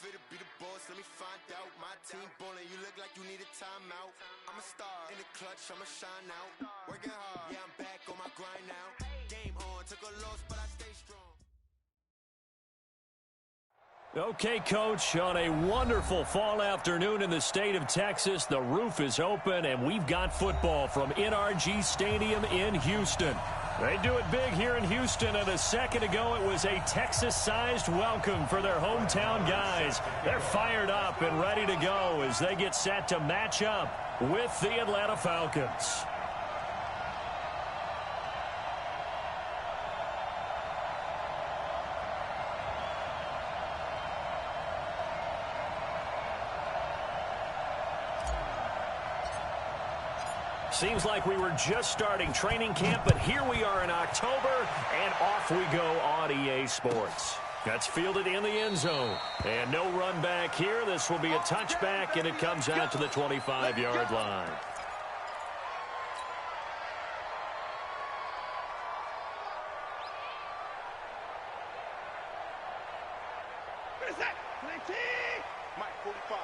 fit to be the boss, let me find out. My team ballin', you look like you need a timeout. I'm a star, in the clutch, I'ma shine out. Working hard, yeah, I'm back on my grind now. Game on, took a loss, but I stay strong. Okay, Coach, on a wonderful fall afternoon in the state of Texas, the roof is open, and we've got football from NRG Stadium in Houston. They do it big here in Houston, and a second ago it was a Texas-sized welcome for their hometown guys. They're fired up and ready to go as they get set to match up with the Atlanta Falcons. Seems like we were just starting training camp, but here we are in October, and off we go on EA Sports. That's fielded in the end zone. And no run back here. This will be a touchback, and it comes out to the 25-yard line. Mike, 45.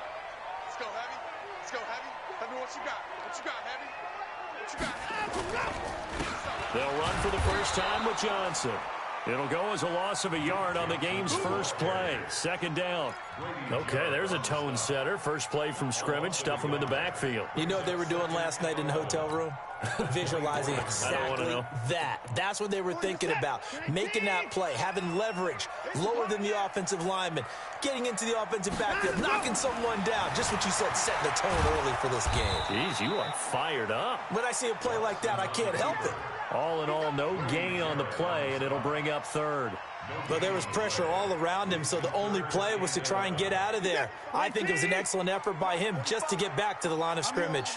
Let's go, Heavy. Let's go, Heavy. Tell me what you got. What you got, Heavy? They'll run for the first time with Johnson. It'll go as a loss of a yard on the game's first play. Second down. Okay, there's a tone setter. First play from scrimmage. Stuff them in the backfield. You know what they were doing last night in the hotel room? Visualizing exactly that. That's what they were thinking about. Making that play, having leverage, lower than the offensive lineman, getting into the offensive backfield, knocking someone down. Just what you said, setting the tone early for this game. Jeez, you are fired up. When I see a play like that, I can't help it. All in all, no gain on the play, and it'll bring up third. But there was pressure all around him, so the only play was to try and get out of there. I think it was an excellent effort by him just to get back to the line of scrimmage.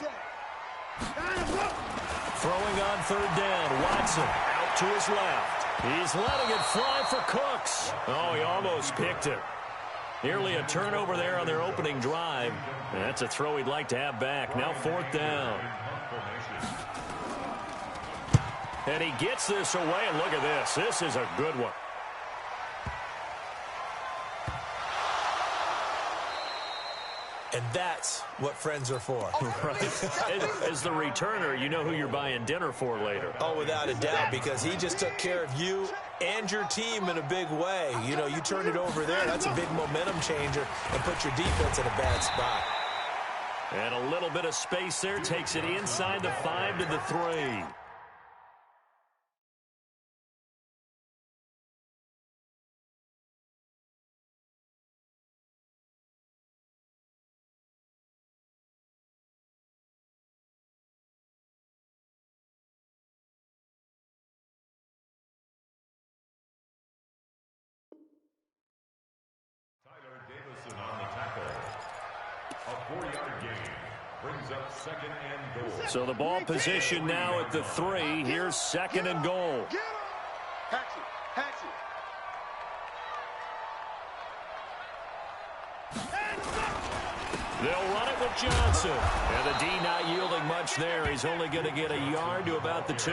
Throwing on third down, Watson out to his left. He's letting it fly for Cooks. Oh, he almost picked it. Nearly a turnover there on their opening drive. And that's a throw he'd like to have back. Now fourth down. And he gets this away, and look at this. This is a good one. And that's what friends are for. Right. As the returner, you know who you're buying dinner for later. Oh, without a doubt, because he just took care of you and your team in a big way. You know, you turned it over there. That's a big momentum changer and put your defense in a bad spot. And a little bit of space there takes it inside the 5 to the 3. So the ball position now at the 3. Here's second and goal. They'll run it with Johnson. And the D not yielding much there. He's only going to get a yard to about the 2.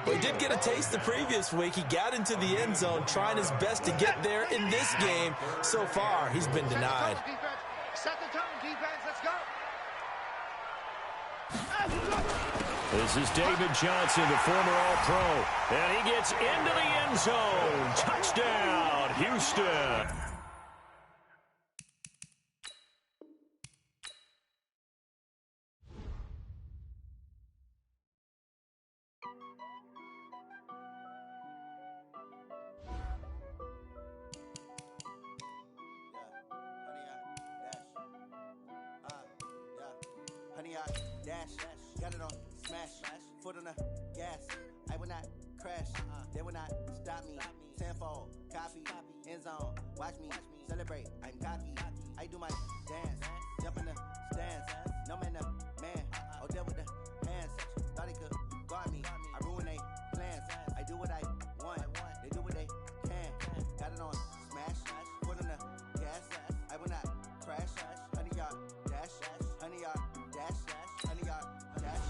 Well, he did get a taste the previous week. He got into the end zone trying his best to get there in this game. So far, he's been denied. Set the tone, defense. Let's go. This is David Johnson, the former All-Pro. And he gets into the end zone. Touchdown, Houston. Dash, got it on, smash, foot on the gas, I will not crash, they will not stop me, tenfold, copy, end zone, watch me, celebrate, I'm cocky, I do my dance, jump in the stands, no man, oh there with the hands, thought he could guard me, I ruin they plans, I do what I want, they do what they can, got it on, smash, foot on the gas, I will not crash, 100-yard dash, 100-yard dash, 100-yard dash,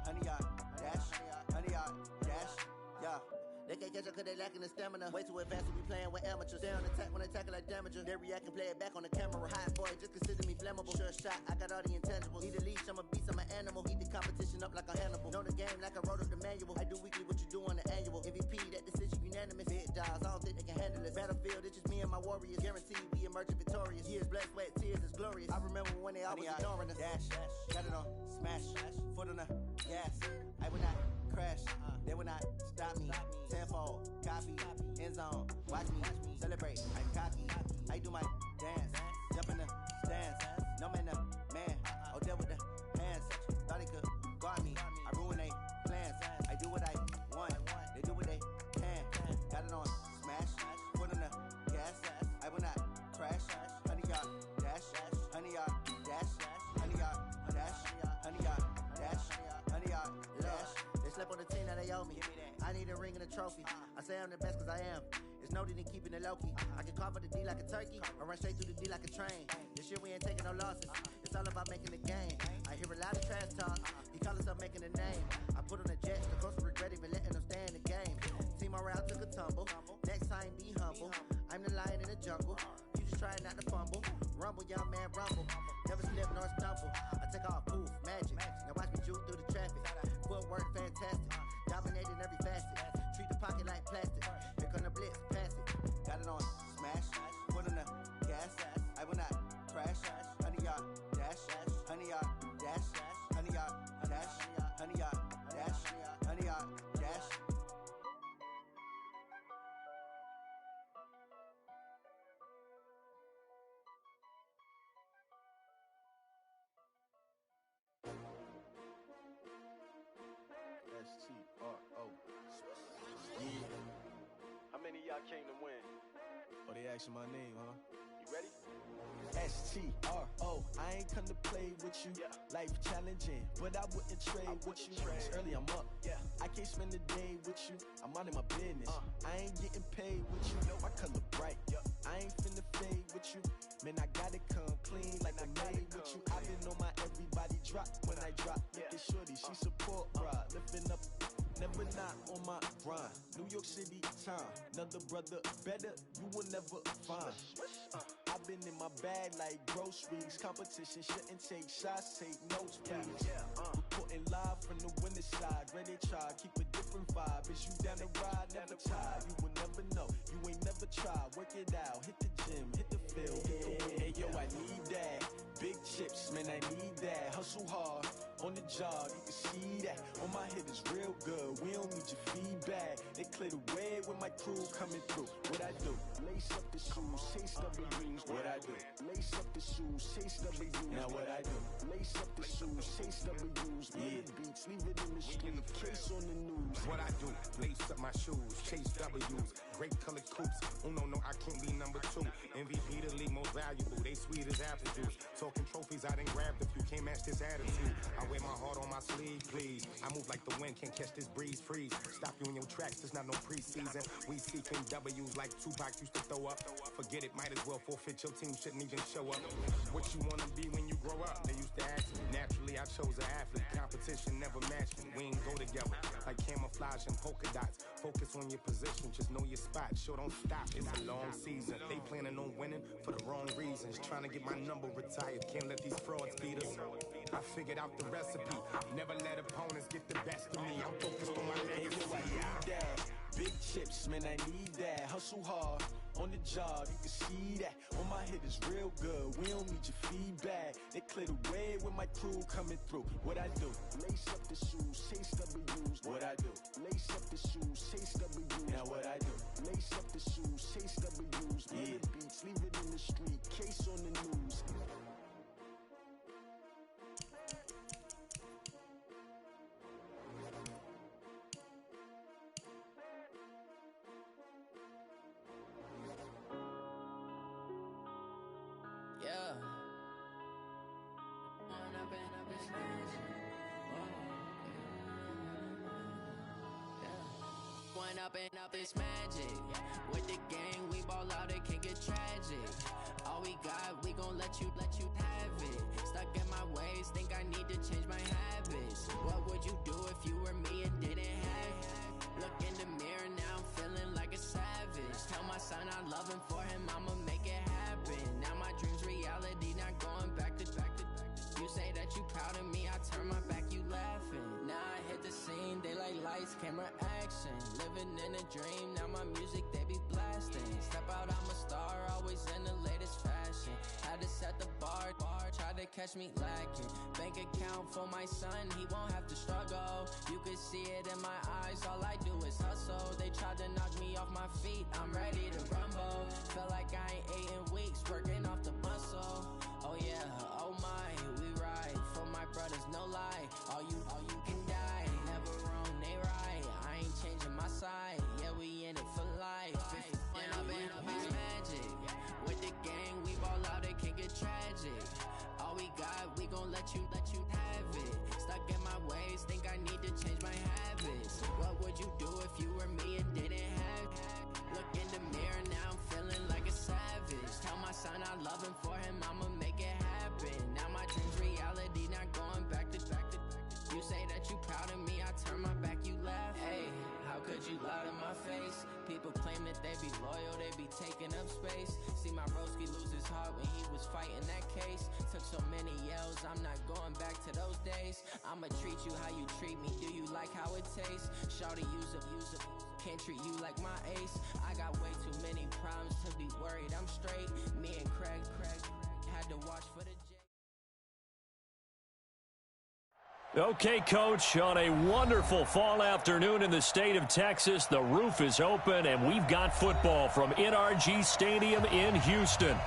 100-yard dash, 100-yard dash, yeah. They can't catch up 'cause they lacking the stamina. Way too advanced to be playing with amateurs. Stay on attack when I tackle like damager. They react and play it back on the camera. Hot boy, just consider me flammable. Sure shot, I got all the intangibles. Need a leash, I'm a beast, I'm an animal. Eat the competition up like a Hannibal. Know the game like I wrote up the manual. I do weekly what you do on the annual. MVP, that decision unanimous. Big dogs, I don't think they can handle it. Battlefield, it's just me and my warriors. Guaranteed we emerging victorious. Years, blood, sweat, tears, it's glorious. I remember when they always ignoring us. Dash, got it on, smash, foot on the gas. I would not crash, they would not stop me. Tenfold, copy, end zone, watch me celebrate. I'm cocky, I do my dance, jump in the stands. No man, man, oh there with the hands. Thought they could guard me, I ruin they plans. I do what I want, they do what they can. Got it on, smash, foot on the gas. I will not crash, 100-yard dash, 100-yard dash, 100-yard dash, 100-yard dash, 100-yard dash. They slept on the team that they owe me. I need a ring and a trophy. I say I'm the best cause I am. It's no need in keeping it low-key. I can carve up the D like a turkey or run straight through the D like a train. This year we ain't taking no losses. It's all about making the game. I hear a lot of trash talk. He call himself making a name. I put on the Jets. The coach will regret even letting them stay in the game. Team morale took a tumble. Next time be humble. I'm the lion in the jungle. You just trying not to fumble. Rumble, young man, rumble. Never slip nor stumble. I take off, poof, magic. Now watch me juke through the traffic. Footwork fantastic. Dominating every facet. Treat the pocket like plastic. Here come the blitz, pass it. Got it on, smash. Put on the gas. I will not crash. 100-yard dash. 100-yard dash. 100-yard dash. 100-yard dash. 100-yard dash. S-T-R-O. Yeah. How many of y'all came to win? Oh, they asking my name, huh? You ready? S-T-R-O, I ain't come to play with you. Yeah. Life challenging, but I wouldn't trade with you. It's early, I'm up. Yeah. I can't spend the day with you. I'm minding my business. I ain't getting paid with you. My color bright. I ain't finna fade with you. Man, I gotta come clean like I made with you. I've been on my everybody drop when I drop. Look at shorty, she support ride. Lifting up, never not on my grind. New York City time, another brother better, you will never find. I've been in my bag like groceries. Competition shouldn't take shots, take notes, please. Reporting live from the winning side. Ready to try, keep a different vibe. Is you down the ride, never tired. You will never know, you ain't never tried. Work it out, hit the gym, hit the field. Hey yo, I need that. Big chips, man, I need that. Hustle hard, on the job, you can see that. On my head is real good, we don't need your feedback. They clear the way with my crew coming through. What I do? Lace up the shoes, chase W's. What I do? Lace up the shoes, chase W's. Now what I do? Lace up the shoes, chase W's. Yeah. Beats, leave it in the street, case on the news. What I do? Lace up my shoes, chase W's. Great colored coops. Oh no, I can't be number 2. MVP the league most valuable. They sweet as apple juice. Talking trophies, I done grabbed a few. Can't match this attitude. I wear my heart on my sleeve, please. I move like the wind, can't catch this breeze, freeze. Stop you in your tracks, there's not no preseason. We seeking W's like Tupac used to throw up. Forget it, might as well forfeit. Your team shouldn't even show up. What you wanna be when you grow up? They used to ask me. Naturally, I chose an athlete. Competition never matched me. We ain't go together like camouflage and polka dots. Focus on your position, just know your spot. Sure, don't stop, it's a long season. They planning on winning for the wrong reasons. Trying to get my number retired. Can't let these frauds beat us. I figured out the recipe. Never let opponents get the best of me. I'm focused on my legacy. I need that. Big chips, man, I need that. Hustle hard, on the job, you can see that. On my head is real good, we don't need your feedback. They clear the way with my crew coming through. What I do? Lace up the shoes, chase W's. What I do? Lace up the shoes, chase W's. Now what I do? Lace up the shoes, chase W's. Yeah. Beats, leave it in the street, case on the news. Yeah. One up and up is magic. With the gang, we ball out, it can get tragic. All we got, we gon' let you have it. Stuck in my ways, think I need to change my habits. What would you do if you were me and didn't have it? Look in the mirror, now I'm feeling like a lights, camera action. Living in a dream, now my music they be blasting. Step out, I'm a star, always in the latest fashion. Had to set the bar, try to catch me lacking. Bank account for my son, he won't have to struggle. You can see it in my eyes, all I do is hustle. They tried to knock me off my feet, I'm ready to rumble. Feel like I ain't ate in weeks, working off the muscle. Oh yeah, oh my, we ride for my brothers, no lie. All you can die, never wrong, they right. I ain't changing my side, yeah, we in it for life. And I've been magic with the gang, we ball out, it can get tragic. All we got, we gon' let you have it. Stuck in my ways, think I need to change my habits. What would you do if you were me and didn't have it? Look in the mirror, now I'm feeling like a savage. Tell my son I love him, for him I'ma make it happen. Now my dream's reality, not going back to. You say that you proud of me, I turn my back, you laugh. Hey, how could you lie to my face? People claim that they be loyal, they be taking up space. See my broski lose his heart when he was fighting that case. Took so many yells, I'm not going back to those days. I'ma treat you how you treat me, do you like how it tastes? Shawty, use up, can't treat you like my ace. I got way too many problems to be worried, I'm straight. Me and Craig had to watch for the J. Okay, Coach, on a wonderful fall afternoon in the state of Texas, the roof is open, and we've got football from NRG Stadium in Houston.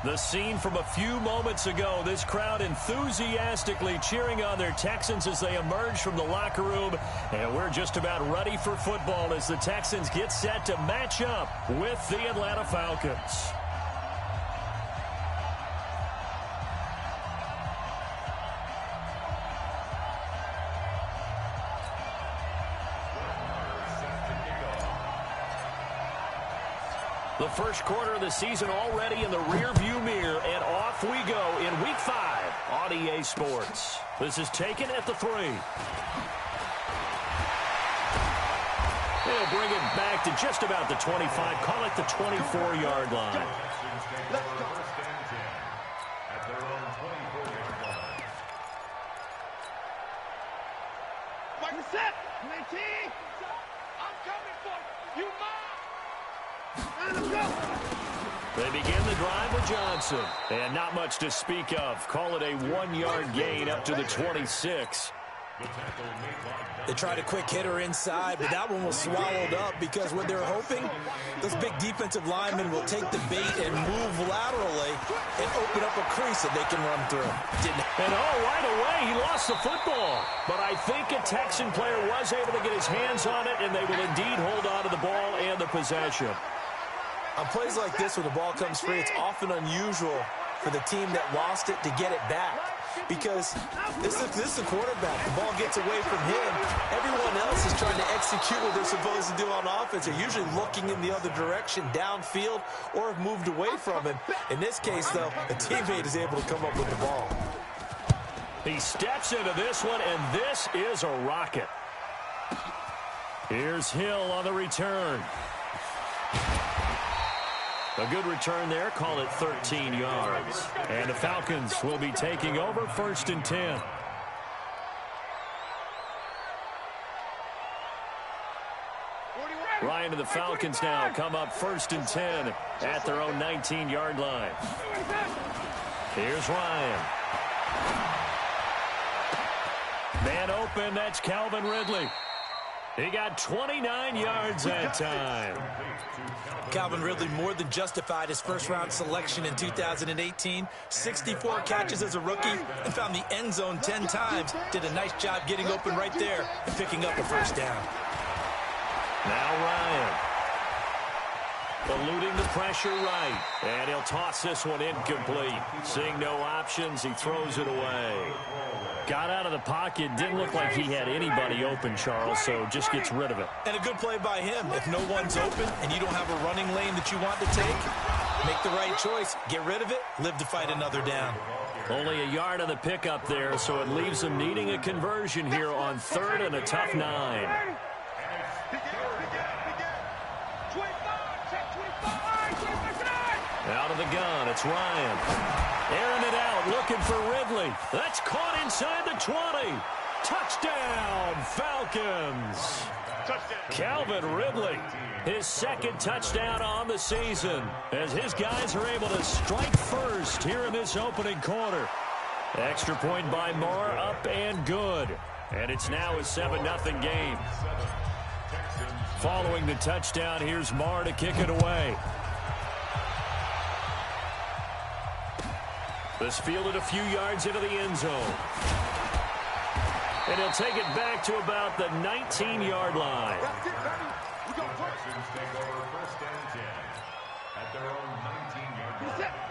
The scene from a few moments ago, this crowd enthusiastically cheering on their Texans as they emerge from the locker room, and we're just about ready for football as the Texans get set to match up with the Atlanta Falcons. The first quarter of the season already in the rearview mirror, and off we go in Week 5 on EA Sports. This is taken at the 3. They'll bring it back to just about the 25, call it the 24-yard line. Let's go. At their own 24-yard line. Mike, set. 19. I'm coming for you. You mine. They begin the drive with Johnson. And not much to speak of. Call it a 1-yard gain up to the 26. They tried a quick hitter inside, but that one was swallowed up because what they're hoping, those big defensive linemen will take the bait and move laterally and open up a crease that they can run through. And right away, he lost the football. But I think a Texan player was able to get his hands on it, and they will indeed hold on to the ball and the possession. On plays like this, when the ball comes free, it's often unusual for the team that lost it to get it back. Because this is the quarterback. The ball gets away from him. Everyone else is trying to execute what they're supposed to do on offense. They're usually looking in the other direction, downfield, or have moved away from him. In this case, though, a teammate is able to come up with the ball. He steps into this one, and this is a rocket. Here's Hill on the return. A good return there, call it 13 yards. And the Falcons will be taking over 1st and 10. Ryan and the Falcons now come up 1st and 10 at their own 19-yard line. Here's Ryan. Man open, that's Calvin Ridley. He got 29 yards that time. Calvin Ridley more than justified his first-round selection in 2018. 64 catches as a rookie and found the end zone 10 times. Did a nice job getting open right there and picking up a first down. Now Ryan. Eluding the pressure right. And he'll toss this one incomplete. Seeing no options, he throws it away. Got out of the pocket. Didn't look like he had anybody open, Charles, so just gets rid of it. And a good play by him. If no one's open and you don't have a running lane that you want to take, make the right choice. Get rid of it. Live to fight another down. Only a yard on the pickup there, so it leaves them needing a conversion here on 3rd and a tough 9. Out of the gun, it's Ryan. Airing it out, looking for Ridley. That's caught inside the 20. Touchdown, Falcons! Calvin Ridley, his second touchdown on the season, as his guys are able to strike first here in this opening quarter. Extra point by Moore, up and good. And it's now a 7-0 game. Following the touchdown, here's Moore to kick it away. This fielded a few yards into the end zone. And he'll take it back to about the 19-yard line.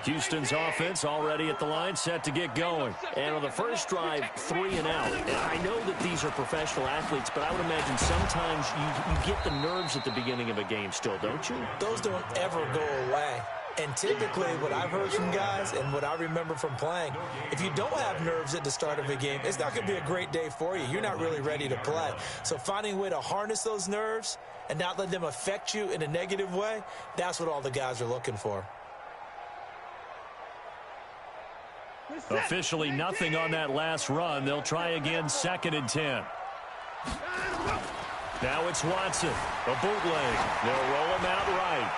Houston's offense already at the line, set to get going. And on the first drive, 3 and out. And I know that these are professional athletes, but I would imagine sometimes you get the nerves at the beginning of a game still, don't you? Those don't ever go away. And typically what I've heard from guys and what I remember from playing, if you don't have nerves at the start of a game, it's not going to be a great day for you. You're not really ready to play. So finding a way to harness those nerves and not let them affect you in a negative way, that's what all the guys are looking for. Officially nothing on that last run. They'll try again, 2nd and 10. Now it's Watson. A bootleg. They'll roll him out right.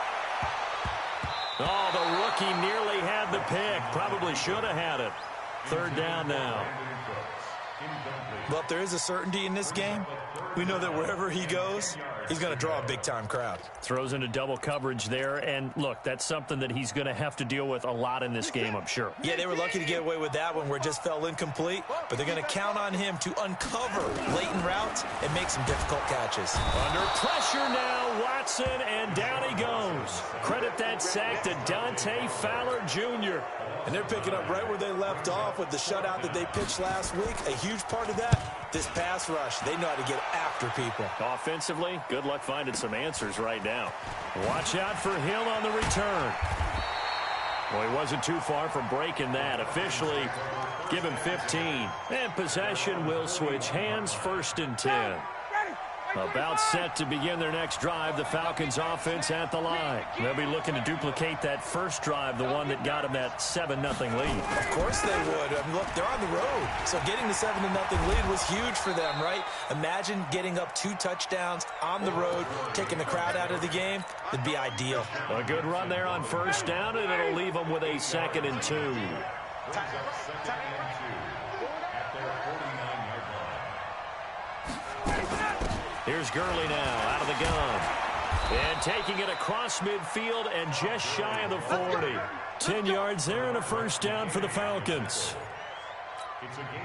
Oh, the rookie nearly had the pick. Probably should have had it. 3rd down now. Well, if there is a certainty in this game, we know that wherever he goes, he's going to draw a big-time crowd. Throws into double coverage there, and look, that's something that he's going to have to deal with a lot in this game, I'm sure. Yeah, they were lucky to get away with that one where it just fell incomplete, but they're going to count on him to uncover latent routes and make some difficult catches. Under pressure now, Watson, and down he goes. Credit that sack to Dante Fowler Jr. And they're picking up right where they left off with the shutout that they pitched last week. A huge part of that, this pass rush. They know how to get after people. Offensively, good luck finding some answers right now. Watch out for Hill on the return. Well, he wasn't too far from breaking that. Officially, give him 15. And possession will switch hands, 1st and 10. About set to begin their next drive, the Falcons offense at the line. They'll be looking to duplicate that first drive, the one that got them that 7-0 lead. Of course they would. I mean, look, they're on the road. So getting the 7-0 lead was huge for them, right? Imagine getting up 2 touchdowns on the road, taking the crowd out of the game. It'd be ideal. A good run there on 1st down, and it'll leave them with a 2nd and 2. Here's Gurley now, out of the gun. And taking it across midfield and just shy of the 40. 10 yards there and a 1st down for the Falcons.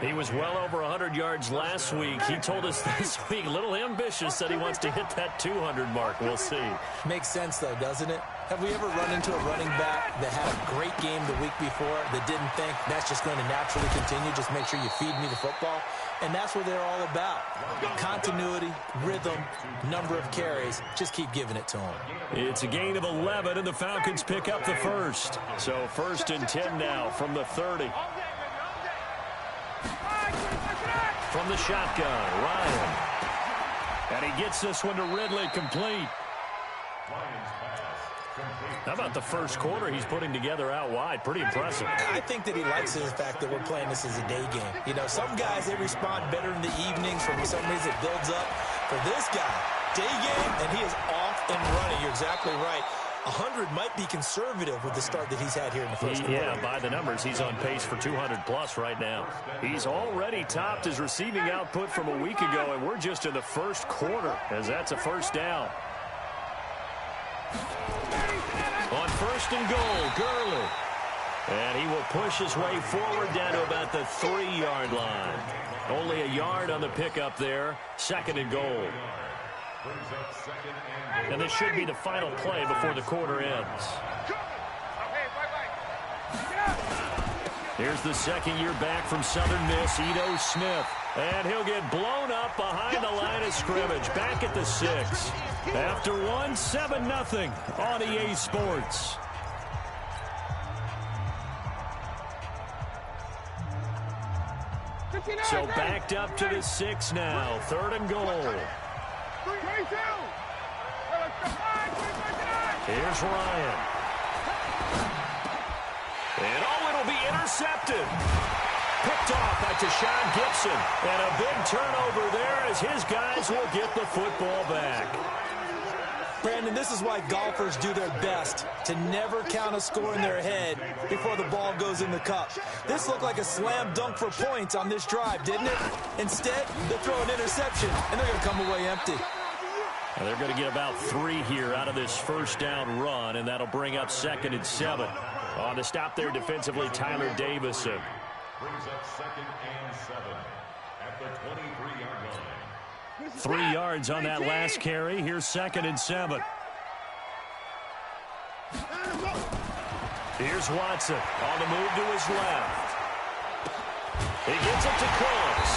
He was well over 100 yards last week. He told us this week, a little ambitious, said he wants to hit that 200 mark. We'll see. Makes sense, though, doesn't it? Have we ever run into a running back that had a great game the week before that didn't think that's just going to naturally continue? Just make sure you feed me the football. And that's what they're all about. Continuity, rhythm, number of carries. Just keep giving it to them. It's a gain of 11, and the Falcons pick up the first. So 1st and 10 now from the 30. From the shotgun, Ryan. And he gets this one to Ridley, complete. How about the first quarter he's putting together out wide? Pretty impressive. I think that he likes the fact that we're playing this as a day game. You know, some guys, they respond better in the evenings. For some reason, it builds up. For this guy, day game, and he is off and running. You're exactly right. 100 might be conservative with the start that he's had here in the first quarter. Yeah, by the numbers, he's on pace for 200-plus right now. He's already topped his receiving output from a week ago, and we're just in the first quarter, as that's a 1st down. On 1st and goal, Gurley. And he will push his way forward down to about the 3-yard line. Only a yard on the pickup there. 2nd and goal. And this should be the final play before the quarter ends. Here's the 2nd year back from Southern Miss, Ito Smith. And he'll get blown up behind the line of scrimmage. Back at the 6. After 7-0 on EA Sports. So backed up to the 6 now. 3rd and goal. Here's Ryan. And it'll be intercepted. Picked off by Tashawn Gibson. And a big turnover there as his guys will get the football back. Brandon, this is why golfers do their best to never count a score in their head before the ball goes in the cup. This looked like a slam dunk for points on this drive, didn't it? Instead, they throw an interception, and they're going to come away empty. And they're going to get about 3 here out of this first down run, and that'll bring up 2nd and 7. On the stop there defensively, Tyler Davison. Brings up 2nd and 7 at the 23-yard line. 3 yards on that last carry. Here's 2nd and 7. Here's Watson on the move to his left. He gets it to close.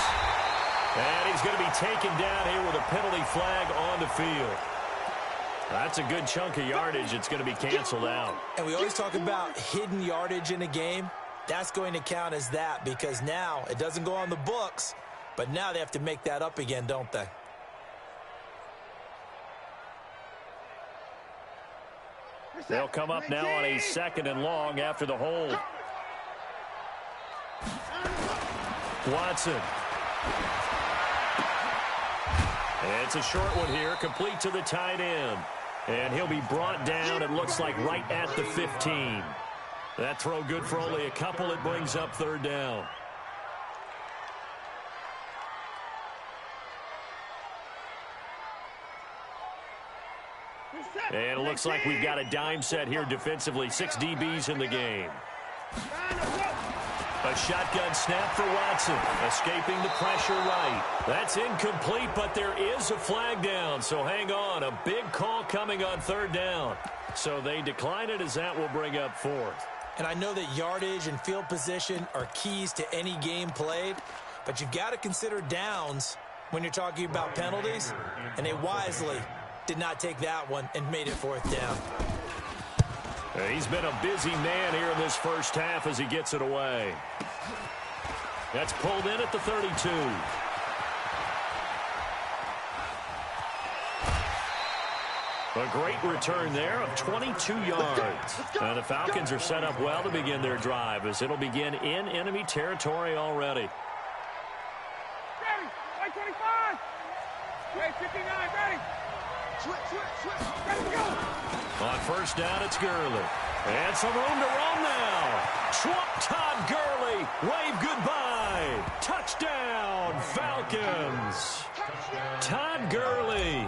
And he's going to be taken down here with a penalty flag on the field. That's a good chunk of yardage. It's going to be canceled out. And we always talk about hidden yardage in a game. That's going to count as that because now it doesn't go on the books, but now they have to make that up again, don't they? They'll come up now on a 2nd and long after the hold. Watson. It's a short one here, complete to the tight end. And he'll be brought down, it looks like, right at the 15. That throw good for only a couple. It brings up 3rd down. And it looks like we've got a dime set here defensively. 6 DBs in the game. A shotgun snap for Watson. Escaping the pressure right. That's incomplete, but there is a flag down. So hang on. A big call coming on 3rd down. So they decline it as that will bring up 4th. And I know that yardage and field position are keys to any game played, but you've got to consider downs when you're talking about penalties, and they wisely did not take that one and made it 4th down. He's been a busy man here in this first half as he gets it away. That's pulled in at the 32. A great return there of 22 yards. And the Falcons are set up well to begin their drive as it'll begin in enemy territory already. Ready, 25. Ready, 59, ready. Ready to go. On 1st down, it's Gurley. And some room to roam now. Todd Gurley, wave goodbye. Touchdown, Falcons. Todd Gurley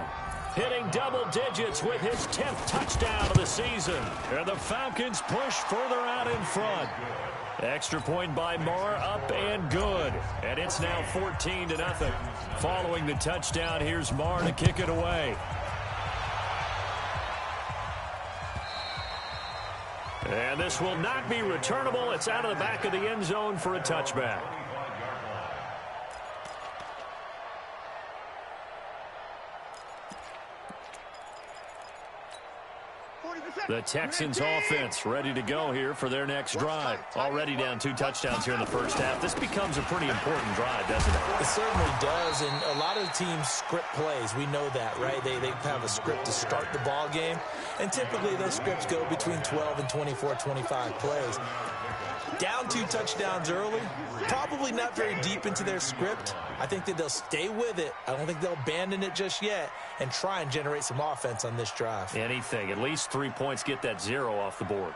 hitting double digits with his 10th touchdown of the season. And the Falcons push further out in front. Extra point by Marr, up and good. And it's now 14-0. Following the touchdown, here's Marr to kick it away. And this will not be returnable. It's out of the back of the end zone for a touchback. The Texans offense ready to go here for their next drive. Already down 2 touchdowns here in the first half. This becomes a pretty important drive, doesn't it? It certainly does, and a lot of teams script plays. We know that, right? They have a script to start the ball game, and typically those scripts go between 12 and 24, 25 plays. Down 2 touchdowns early, probably not very deep into their script. I think that they'll stay with it. I don't think they'll abandon it just yet and try and generate some offense on this drive. Anything. At least 3 points, get that 0 off the board.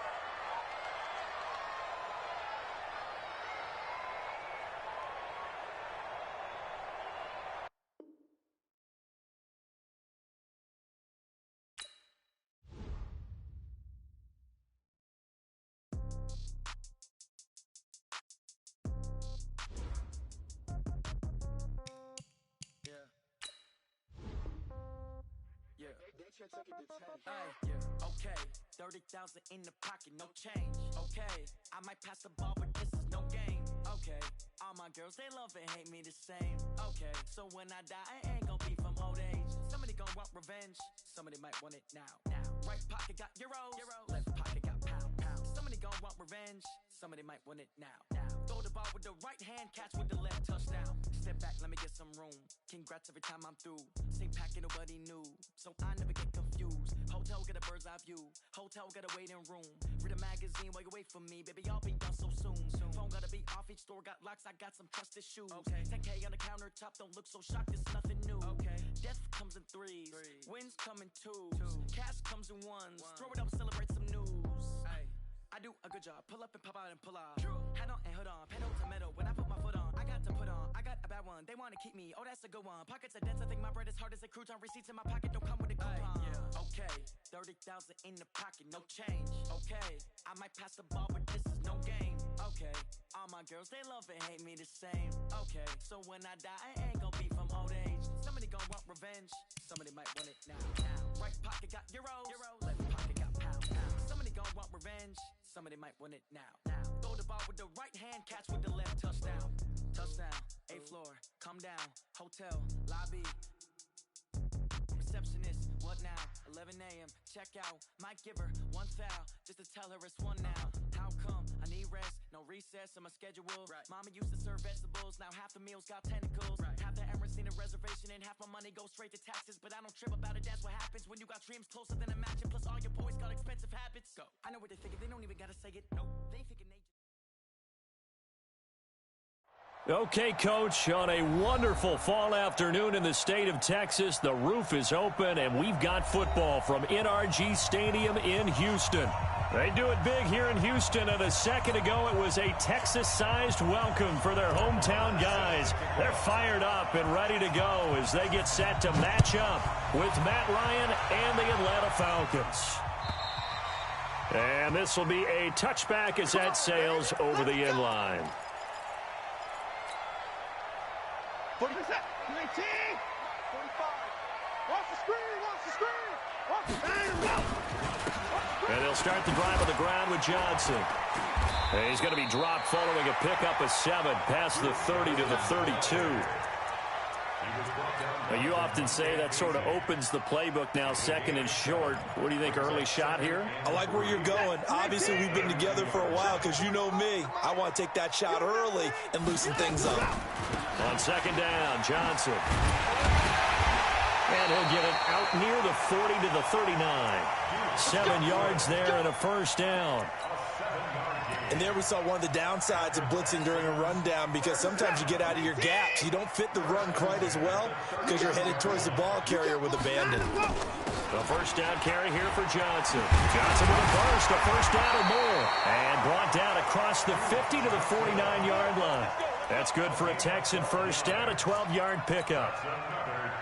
Okay, 30,000 in the pocket, no change. Okay, I might pass the ball, but this is no game. Okay, all my girls, they love and hate me the same. Okay, so when I die, I ain't gonna be from old age. Somebody gon' want revenge, somebody might want it now. Right pocket got euros, left pocket got pounds. Somebody gon' want revenge, somebody might want it now. Throw the ball with the right hand, catch with the left, touchdown. Step back, let me get some room. Congrats every time I'm through. Same packet, nobody knew, so I never get confused. Hotel got a bird's eye view, hotel got a waiting room. Read a magazine while you wait for me, baby, I'll be done so soon. Phone gotta be off off each store, got locks, I got some trusted shoes. Okay. 10K on the countertop, don't look so shocked, it's nothing new. Okay. Death comes in threes, wins come in twos, cash comes in ones. Throw it up, celebrate some news. Ay. I do a good job, pull up and pop out and pull out. Hat on and hood on, pedal to metal, when I put my foot on, I got to put on, I got a bad one, they wanna keep me, oh that's a good one. Pockets are dense, I think my bread is hard as a crouton, receipts in my pocket don't come with a coupon. Yeah. Okay, 30,000 in the pocket, no change. Okay, I might pass the ball, but this is no game. Okay, all my girls, they love and hate me the same. Okay, so when I die, I ain't gon' be from old age. Somebody gon' want revenge, somebody might want it now. Right pocket got euros, left pocket got pounds. Somebody gon' want revenge, somebody might want it now. Throw the ball with the right hand, catch with the left, touchdown. Touchdown, 8th floor, come down, hotel, lobby. Receptionist, what now? 11 a.m., check out. Might give her one foul, just to tell her it's one now. How come? I need rest, no recess on my schedule. Right. Mama used to serve vegetables, now half the meals got tentacles. Right. Half the errands need a reservation and half my money goes straight to taxes. But I don't trip about it, that's what happens when you got dreams closer than a match. Plus all your boys got expensive habits. Go. I know what they're thinking, they don't even gotta say it. Nope. They thinking they... Okay, Coach, on a wonderful fall afternoon in the state of Texas, the roof is open, and we've got football from NRG Stadium in Houston. They do it big here in Houston, and a second ago it was a Texas-sized welcome for their hometown guys. They're fired up and ready to go as they get set to match up with Matt Ryan and the Atlanta Falcons. And this will be a touchback as that sails over the end line. 40%, 19, 45. Watch the screen, And they'll start the drive on the ground with Johnson. And he's going to be dropped following a pickup of 7 past the 30 to the 32. Now, you often say that sort of opens the playbook now, second and short. What do you think, early shot here? I like where you're going. Obviously, we've been together for a while because you know me. I want to take that shot early and loosen things up. On second down, Johnson. And he'll get it out near the 40 to the 39. 7 yards there and a first down. And there we saw one of the downsides of blitzing during a rundown, because sometimes you get out of your gaps. You don't fit the run quite as well because you're headed towards the ball carrier with abandon. The first down carry here for Johnson. Johnson with a burst, a first down or more. And brought down across the 50 to the 49-yard line. That's good for a Texan first down, a 12-yard pickup.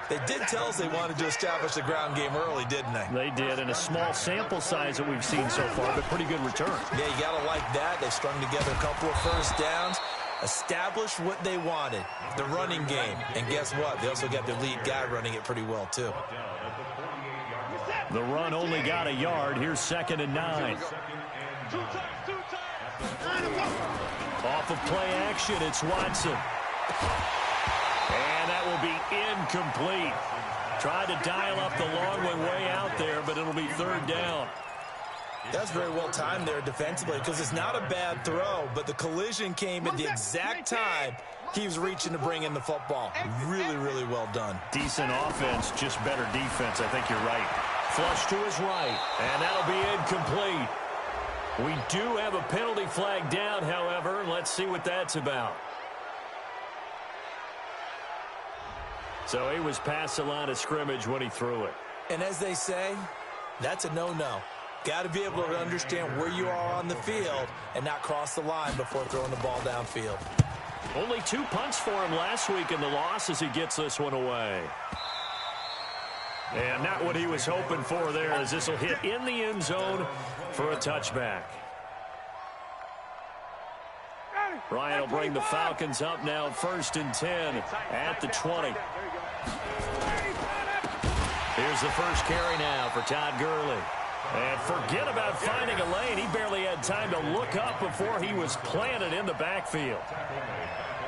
They did tell us they wanted to establish the ground game early, didn't they? They did, and a small sample size that we've seen so far, but pretty good return. Yeah, you got to like that. They strung together a couple of first downs, established what they wanted, the running game. And guess what? They also got their lead guy running it pretty well, too. The run only got a yard. Here's 2nd and 9. Off of play action, it's Watson. And that will be incomplete. Tried to dial up the long one way out there, but it'll be 3rd down. That's very well timed there defensively, because it's not a bad throw, but the collision came at the exact time he was reaching to bring in the football. Really, really well done. Decent offense, just better defense. I think you're right. Flush to his right, and that'll be incomplete. We do have a penalty flag down, however. Let's see what that's about. So he was past the line of scrimmage when he threw it. And as they say, that's a no-no. Got to be able to understand where you are on the field and not cross the line before throwing the ball downfield. Only 2 punts for him last week in the loss as he gets this one away. And not what he was hoping for there, as this will hit in the end zone for a touchback. Ryan will bring the Falcons up now, 1st and 10 at the 20. Here's the first carry now for Todd Gurley. And forget about finding a lane. He barely had time to look up before he was planted in the backfield.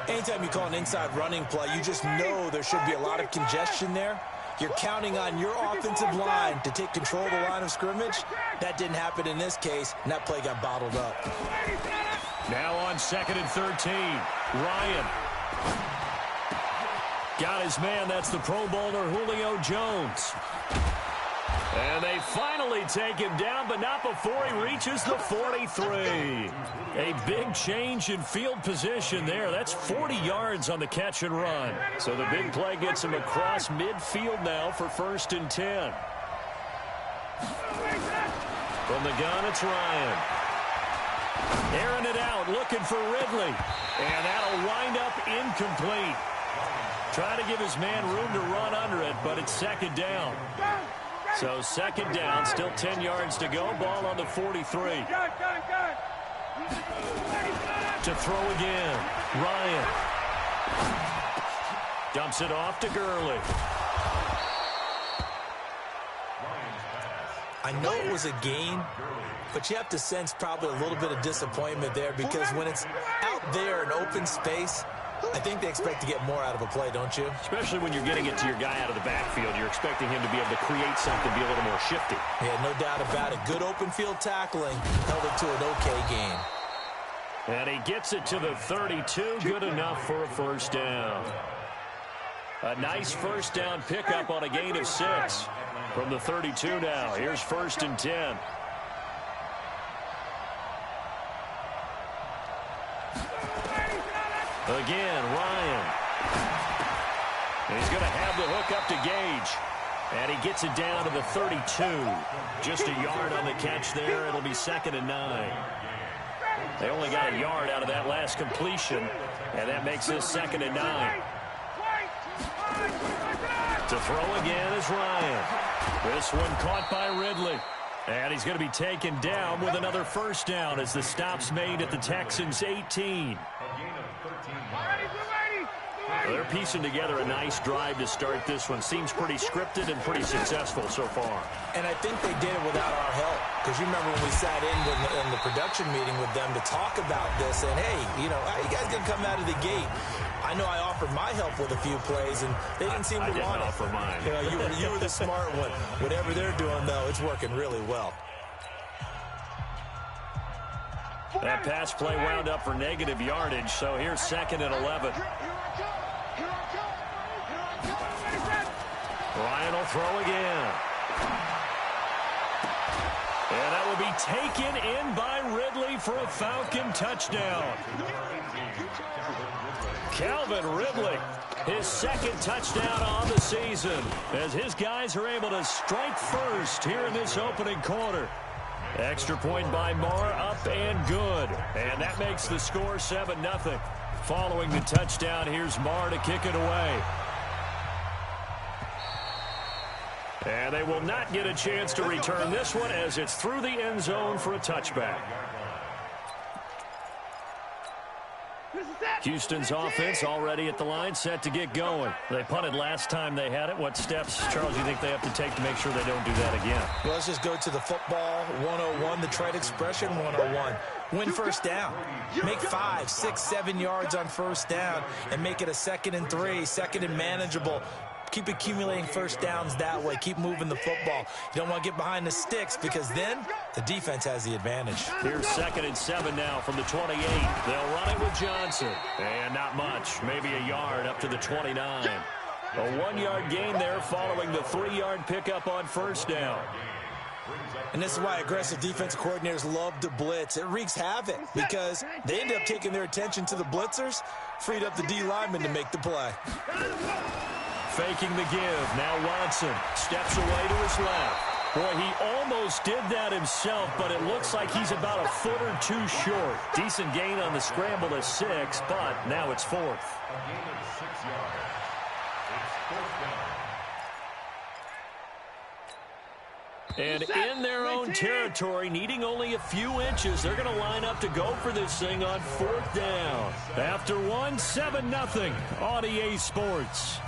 Anytime you call an inside running play, you just know there should be a lot of congestion there. You're counting on your offensive line to take control of the line of scrimmage. That didn't happen in this case, and that play got bottled up. Now on 2nd and 13, Ryan. Got his man, that's the Pro Bowler Julio Jones. And they finally take him down, but not before he reaches the 43. A big change in field position there. That's 40 yards on the catch and run. So the big play gets him across midfield now for 1st and 10. From the gun, it's Ryan. Airing it out, looking for Ridley. And that'll wind up incomplete. Trying to give his man room to run under it, but it's 2nd down. So 2nd down, still 10 yards to go. Ball on the 43. To throw again. Ryan. Dumps it off to Gurley. I know it was a gain, but you have to sense probably a little bit of disappointment there because when it's out there in open space, I think they expect to get more out of a play, don't you? Especially when you're getting it to your guy out of the backfield. You're expecting him to be able to create something, be a little more shifty. Yeah, no doubt about it. Good open field tackling. Held it to an okay gain. And he gets it to the 32. Good enough for a 1st down. A nice 1st down pickup on a gain of 6. From the 32 now. Here's 1st and 10. Again, Ryan. And he's going to have the hook up to Gage. And he gets it down to the 32. Just a yard on the catch there. It'll be 2nd and 9. They only got a yard out of that last completion. And that makes this 2nd and 9. To throw again is Ryan. This one caught by Ridley. And he's going to be taken down with another 1st down as the stop's made at the Texans' 18. They're piecing together a nice drive to start this one. Seems pretty scripted and pretty successful so far. And I think they did it without our help. Because you remember when we sat in the production meeting with them to talk about this. And, hey, you know, how you guys going to come out of the gate? I know I offered my help with a few plays, and they didn't seem to want it. I didn't offer mine. You know, you were the smart one. Whatever they're doing, though, it's working really well. That pass play wound up for negative yardage, so here's 2nd and 11. Ryan will throw again. And that will be taken in by Ridley for a Falcon touchdown. Calvin Ridley, his 2nd touchdown on the season, as his guys are able to strike first here in this opening quarter. Extra point by Marr, up and good. And that makes the score 7-0. Following the touchdown, here's Marr to kick it away. And they will not get a chance to return this one as it's through the end zone for a touchback. Houston's offense already at the line, set to get going. They punted last time they had it. What steps, Charles, do you think they have to take to make sure they don't do that again? Well, let's just go to the football 101, the trade expression 101. Win 1st down. Make 5, 6, 7 yards on 1st down and make it a 2nd and 3, 2nd and manageable. Keep accumulating 1st downs that way. Keep moving the football. You don't want to get behind the sticks because then the defense has the advantage. Here's 2nd and 7 now from the 28. They'll run it with Johnson. And not much. Maybe a yard up to the 29. A 1-yard gain there following the 3-yard pickup on 1st down. And this is why aggressive defensive coordinators love to blitz. It wreaks havoc because they end up taking their attention to the blitzers, freed up the D lineman to make the play. Faking the give. Now Watson steps away to his left. Boy, he almost did that himself, but it looks like he's about a foot or two short. Decent gain on the scramble to 6, but now it's 4th. A gain of 6 yards. It's 4th down. And in their own territory, needing only a few inches, they're going to line up to go for this thing on 4th down. After 1, 7-0 on EA Sports.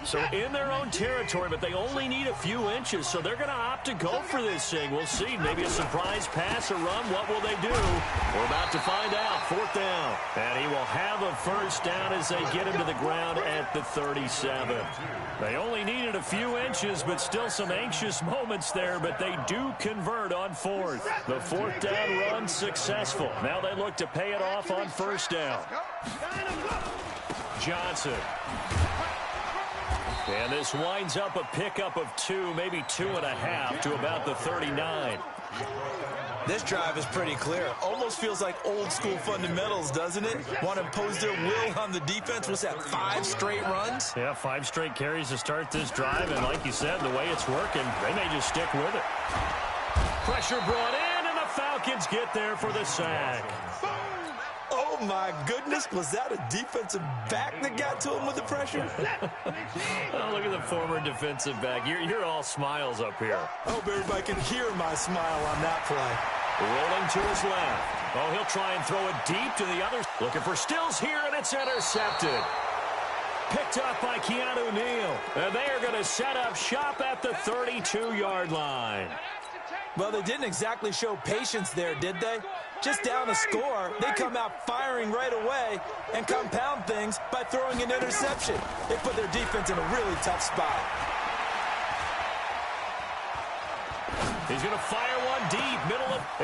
So in their own territory, but they only need a few inches, so they're going to opt to go for this thing. We'll see. Maybe a surprise pass or run. What will they do? We're about to find out. 4th down. And he will have a 1st down as they get him to the ground at the 37. They only needed a few inches, but still some anxious moments there, but they do convert on 4th. The 4th down run successful. Now they look to pay it off on 1st down. Johnson. And this winds up a pickup of 2, maybe 2.5 to about the 39. This drive is pretty clear. Almost feels like old school fundamentals, doesn't it? Want to impose their will on the defense. What's that, 5 straight runs? Yeah, 5 straight carries to start this drive. And like you said, the way it's working, they may just stick with it. Pressure brought in, and the Falcons get there for the sack. Oh, my goodness. Was that a defensive back that got to him with the pressure? Oh, look at the former defensive back. You're all smiles up here. I hope everybody can hear my smile on that play. Rolling to his left. Oh, he'll try and throw it deep to the others. Looking for Stills here, and it's intercepted. Picked up by Keanu Neal. And they are going to set up shop at the 32-yard line. Well, they didn't exactly show patience there, did they? Just down a score, they come out firing right away and compound things by throwing an interception. They put their defense in a really tough spot. He's going to fire one deep,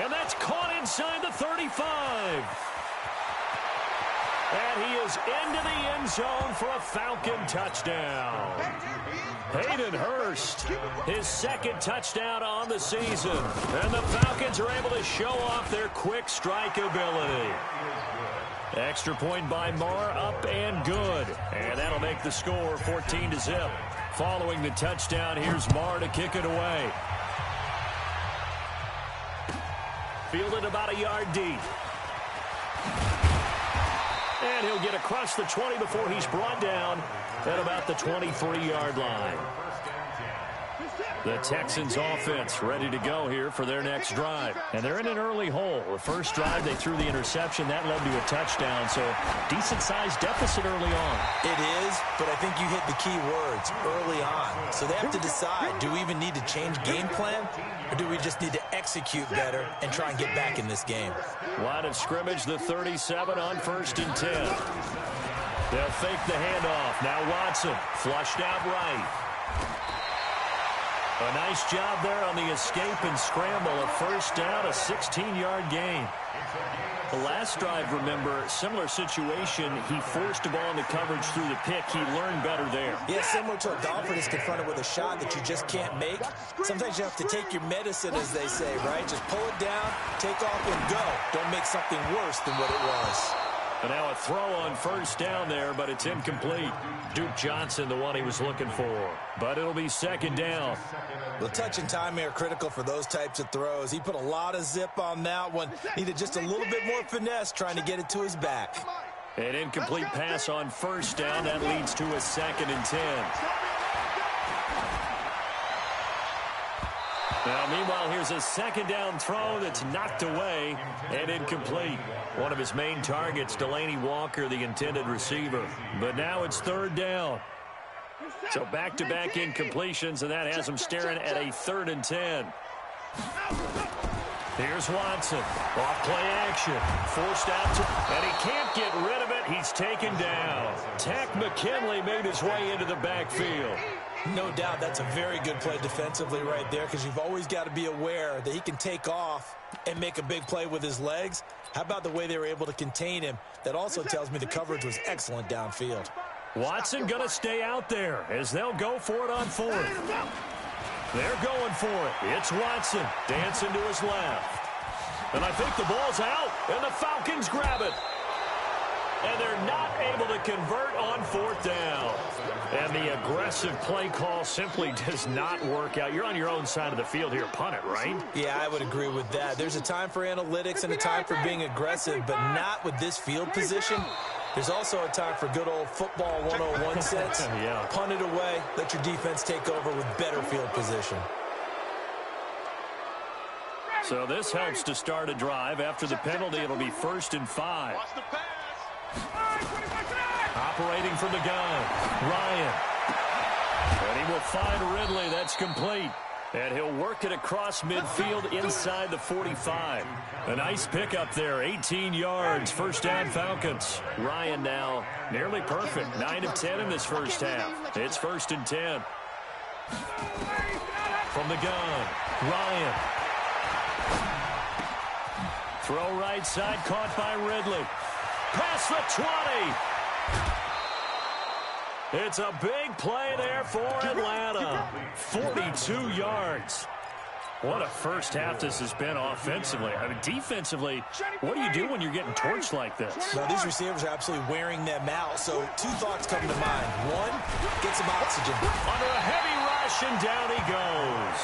and that's caught inside the 35. And he is into the end zone for a Falcon touchdown. Hayden Hurst, his second touchdown on the season. And the Falcons are able to show off their quick strike ability. Extra point by Marr, up and good. And that'll make the score 14-0. Following the touchdown, here's Marr to kick it away. Fielded about a yard deep. And he'll get across the 20 before he's brought down at about the 23-yard line. The Texans offense ready to go here for their next drive. And they're in an early hole. The first drive, they threw the interception. That led to a touchdown, so decent-sized deficit early on. It is, but I think you hit the key words, early on. So they have to decide, do we even need to change game plan, or do we just need to execute better and try and get back in this game? Line of scrimmage, the 37 on 1st and 10. They'll fake the handoff. Now Watson, flushed out right. A nice job there on the escape and scramble. A first down, a 16-yard gain. The last drive, remember, similar situation. He forced a ball into coverage through the pick. He learned better there. Yeah, similar to a golfer that's confronted with a shot that you just can't make. Sometimes you have to take your medicine, as they say, right? Just pull it down, take off, and go. Don't make something worse than what it was. And now a throw on first down there, but it's incomplete. Duke Johnson, the one he was looking for. But it'll be second down. The touch and time are critical for those types of throws. He put a lot of zip on that one. Needed just a little bit more finesse trying to get it to his back. An incomplete pass on first down. That leads to a 2nd and 10. Now, meanwhile, here's a second down throw that's knocked away and incomplete. One of his main targets, Delaney Walker, the intended receiver. But now it's 3rd down. So back-to-back incompletions, and that has him staring at a 3rd and 10. Here's Watson. Off-play action. Forced out and he can't get rid of it. He's taken down. Tack McKinley made his way into the backfield. No doubt that's a very good play defensively right there, because you've always got to be aware that he can take off and make a big play with his legs. How about the way they were able to contain him? That also tells me the coverage was excellent downfield. Watson going to stay out there as they'll go for it on 4th. They're going for it. It's Watson dancing to his left. And I think the ball's out, and the Falcons grab it. And they're not able to convert on 4th down. And the aggressive play call simply does not work out. You're on your own side of the field here. Punt it, right? Yeah, I would agree with that. There's a time for analytics and a time for being aggressive, but not with this field position. There's also a time for good old football 101 sets. Yeah. Punt it away. Let your defense take over with better field position. So this helps to start a drive. After the penalty, it'll be 1st and 5. Watch the pass. Operating from the gun, Ryan. And he will find Ridley. That's complete. And he'll work it across midfield inside the 45. A nice pickup there, 18 yards, first down Falcons. Ryan now nearly perfect, 9 of 10 in this first half. It's 1st and 10. From the gun, Ryan. Throw right side, caught by Ridley. Past the 20. It's a big play there for Atlanta. 42 yards. What a first half this has been offensively. I mean, defensively, what do you do when you're getting torched like this? Well, these receivers are absolutely wearing them out. So 2 thoughts come to mind. One, get some oxygen. Under a heavy rush, and down he goes.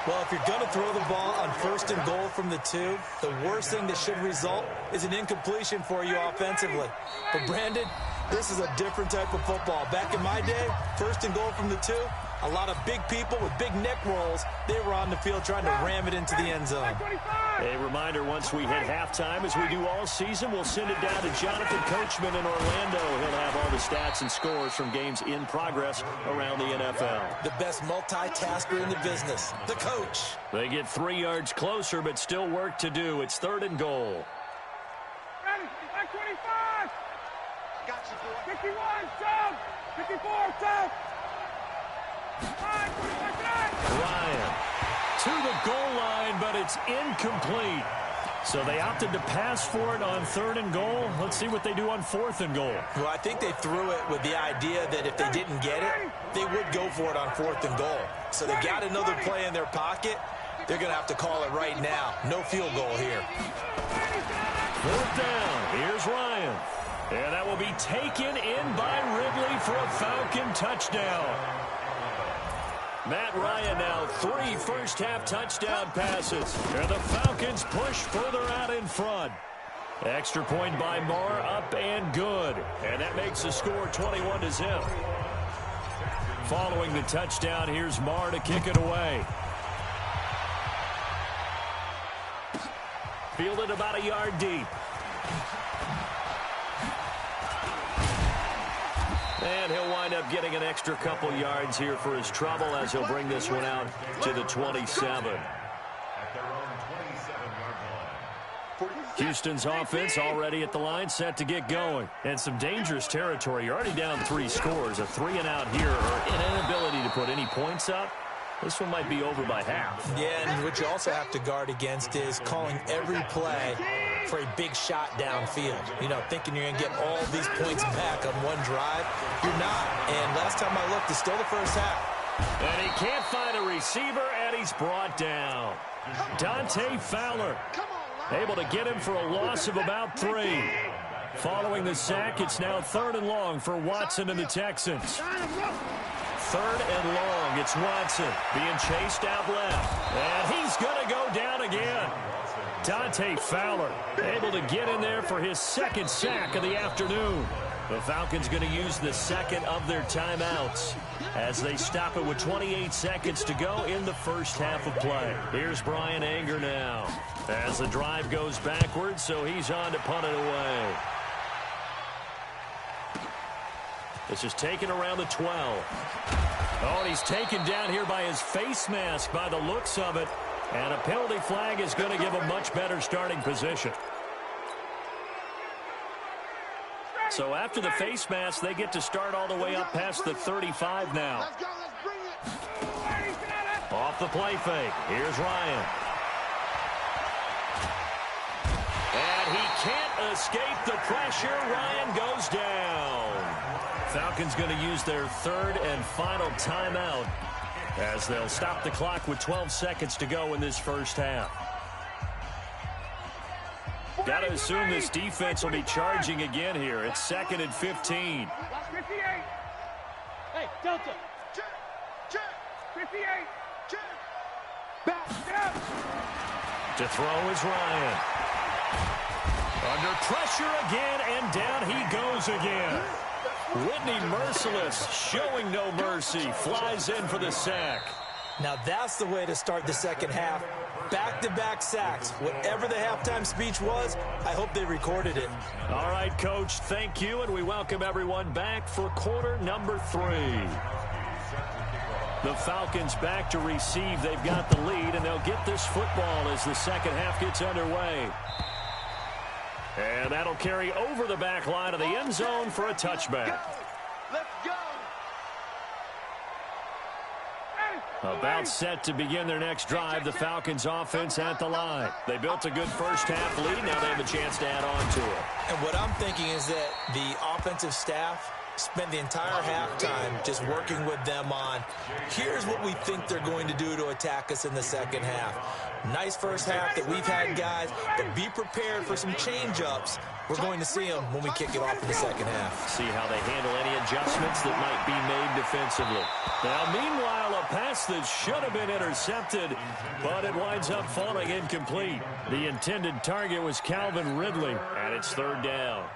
Well, if you're going to throw the ball on 1st and goal from the 2, the worst thing that should result is an incompletion for you offensively. But, Brandon, this is a different type of football. Back in my day, 1st and goal from the 2, a lot of big people with big neck rolls, they were on the field trying to ram it into the end zone. A reminder, once we hit halftime, as we do all season, we'll send it down to Jonathan Coachman in Orlando. He'll have all the stats and scores from games in progress around the NFL. The best multitasker in the business, the coach. They get 3 yards closer, but still work to do. It's 3rd and goal. Ready, back 25. Got you, boy. 51, jump. 54, jump. Ryan to the goal line, but it's incomplete. So they opted to pass for it on 3rd and goal. Let's see what they do on 4th and goal. Well, I think they threw it with the idea that if they didn't get it, they would go for it on 4th and goal. So they got another play in their pocket. They're going to have to call it right now. No field goal here. 4th down. Here's Ryan. And that will be taken in by Ridley for a Falcon touchdown. Matt Ryan now 3 first-half touchdown passes. And the Falcons push further out in front. Extra point by Marr, up and good. And that makes the score 21-0. Following the touchdown, here's Marr to kick it away. Fielded about a yard deep. And he'll wind up getting an extra couple yards here for his trouble as he'll bring this one out to the 27. Houston's offense already at the line, set to get going. And some dangerous territory. You're already down 3 scores. A 3-and-out here, or an inability to put any points up. This one might be over by half. Yeah, and what you also have to guard against is calling every play for a big shot downfield. You know, thinking you're going to get all these points back on one drive. You're not. And last time I looked, it's still the first half. And he can't find a receiver, and he's brought down. Dante Fowler able to get him for a loss of about 3. Following the sack, it's now 3rd and long for Watson and the Texans. 3rd and long. It's Watson being chased out left. And he's going to go down again. Dante Fowler able to get in there for his 2nd sack of the afternoon. The Falcons going to use the 2nd of their timeouts as they stop it with 28 seconds to go in the first half of play. Here's Brian Anger now as the drive goes backwards, so he's on to punt it away. This is taken around the 12. Oh, and he's taken down here by his face mask by the looks of it. And a penalty flag is going to give a much better starting position. So after the face mask, they get to start all the way up past the 35 now. Off the play fake. Here's Ryan. And he can't escape the pressure. Ryan goes down. Falcons going to use their 3rd and final timeout as they'll stop the clock with 12 seconds to go in this first half. Got to assume this defense will be charging again here. It's 2nd and 15. Hey, Delta. Check. 58. Check. Back. To throw is Ryan. Under pressure again, and down he goes again. Whitney Merciless showing no mercy. Flies in for the sack. Now that's the way to start the second half. Back-to-back sacks. Whatever the halftime speech was, I hope they recorded it. All right, Coach, thank you, and we welcome everyone back for quarter number 3. The Falcons back to receive. They've got the lead, and they'll get this football as the second half gets underway. And that'll carry over the back line of the end zone for a touchback. Let's go. About set to begin their next drive, the Falcons offense at the line. They built a good first half lead. Now they have a chance to add on to it. And what I'm thinking is that the offensive staff spent the entire halftime just working with them on, here's what we think they're going to do to attack us in the second half. Nice first half that we've had, guys, but be prepared for some change-ups. We're going to see them when we kick it off in the second half. See how they handle any adjustments that might be made defensively. Now, meanwhile, a pass that should have been intercepted, but it winds up falling incomplete. The intended target was Calvin Ridley, and it's third down.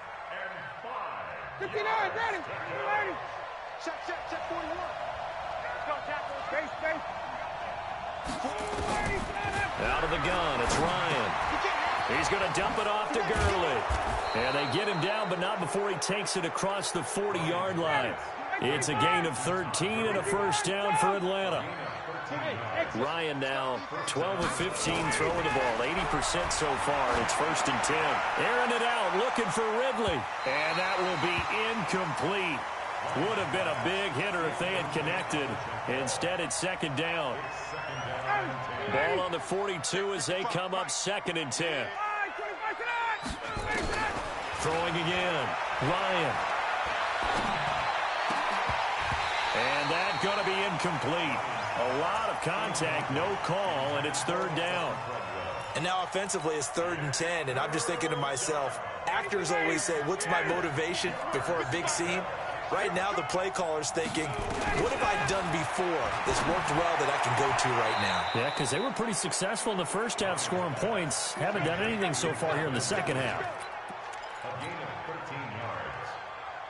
59, ready. Check 41. Go tackle. Space. Out of the gun, it's Ryan. He's going to dump it off to Gurley. And they get him down, but not before he takes it across the 40-yard line. It's a gain of 13 and a first down for Atlanta. Ryan now 12 of 15 throwing the ball, 80% so far, and it's first and 10. Airing it out, looking for Ridley. And that will be incomplete. Would have been a big hitter if they had connected. Instead, it's second down. Ball on the 42 as they come up second and 10. Throwing again. Ryan. And that's going to be incomplete. A lot of contact, no call, and it's third down. And now offensively it's third and 10, and I'm just thinking to myself, actors always say, what's my motivation before a big scene? Right now the play caller's thinking, what have I done before that's worked well that I can go to right now? Yeah, because they were pretty successful in the first half scoring points. Haven't done anything so far here in the second half.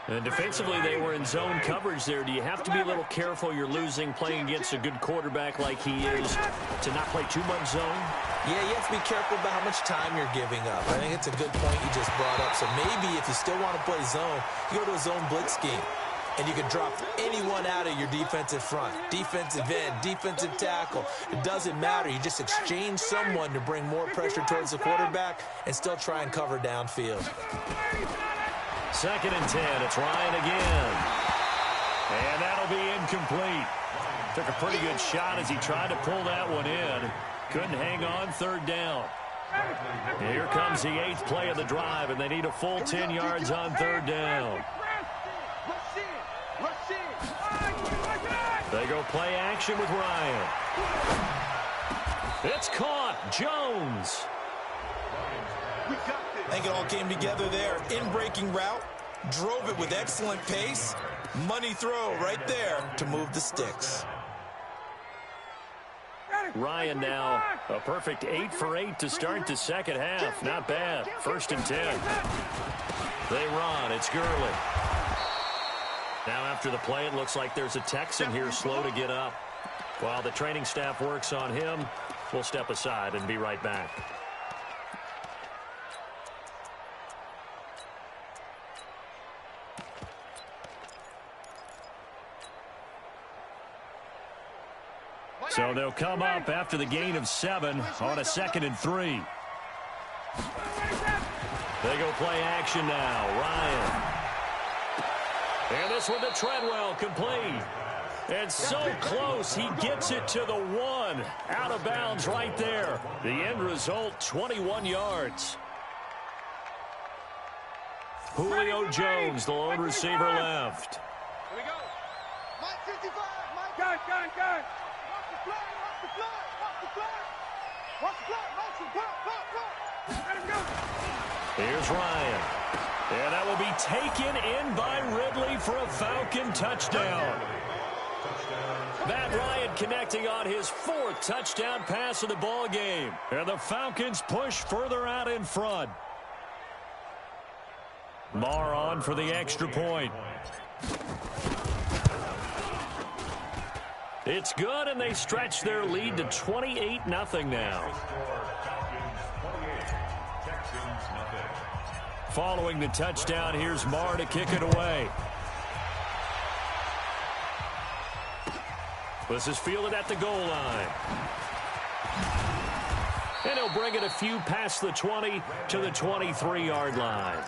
And defensively, they were in zone coverage there. Do you have to be a little careful? You're losing playing against a good quarterback like he is to not play too much zone? Yeah, you have to be careful about how much time you're giving up. I think it's a good point you just brought up. So maybe if you still want to play zone, you go to a zone blitz scheme. And you can drop anyone out of your defensive front. Defensive end, defensive tackle. It doesn't matter. You just exchange someone to bring more pressure towards the quarterback and still try and cover downfield. Second and 10. It's Ryan again. And that'll be incomplete. Took a pretty good shot as he tried to pull that one in. Couldn't hang on, third down. Here comes the 8th play of the drive, and they need a full 10 yards on third down. They go play action with Ryan. It's caught. Jones. I think it all came together there. In-breaking route. Drove it with excellent pace. Money throw right there to move the sticks. Ryan now a perfect 8 for 8 to start the second half. Not bad. First and 10. They run. It's Gurley. Now after the play, it looks like there's a Texan here slow to get up. While the training staff works on him, we'll step aside and be right back. So they'll come up after the gain of 7 on a 2nd and 3. They go play action now. Ryan. And this one to Treadwell, complete. And so close, he gets it to the 1. Out of bounds right there. The end result, 21 yards. Julio Jones, the lone receiver left. Here we go. Mike 55. Mike. Gun. Watch the flag. Let him go. Here's Ryan. And that will be taken in by Ridley for a Falcon touchdown. Matt Ryan connecting on his 4th touchdown pass of the ball game. And the Falcons push further out in front. Marr on for the extra point. It's good, and they stretch their lead to 28-0 now. Following the touchdown, here's Marr to kick it away. This is fielded at the goal line. And he'll bring it a few past the 20 to the 23-yard line.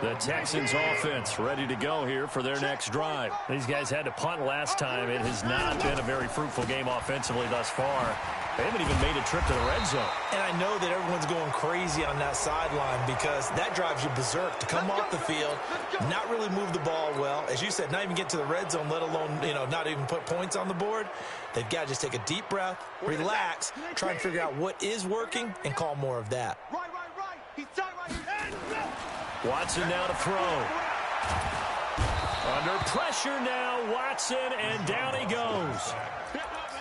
The Texans offense ready to go here for their next drive. These guys had to punt last time. It has not been a very fruitful game offensively thus far. They haven't even made a trip to the red zone. And I know that everyone's going crazy on that sideline because that drives you berserk to come off the field, not really move the ball well. As you said, not even get to the red zone, let alone, not even put points on the board. They've got to just take a deep breath, relax, try and figure out what is working, and call more of that. Right. He's tight right here. Watson now to throw. Under pressure now, Watson, and down he goes.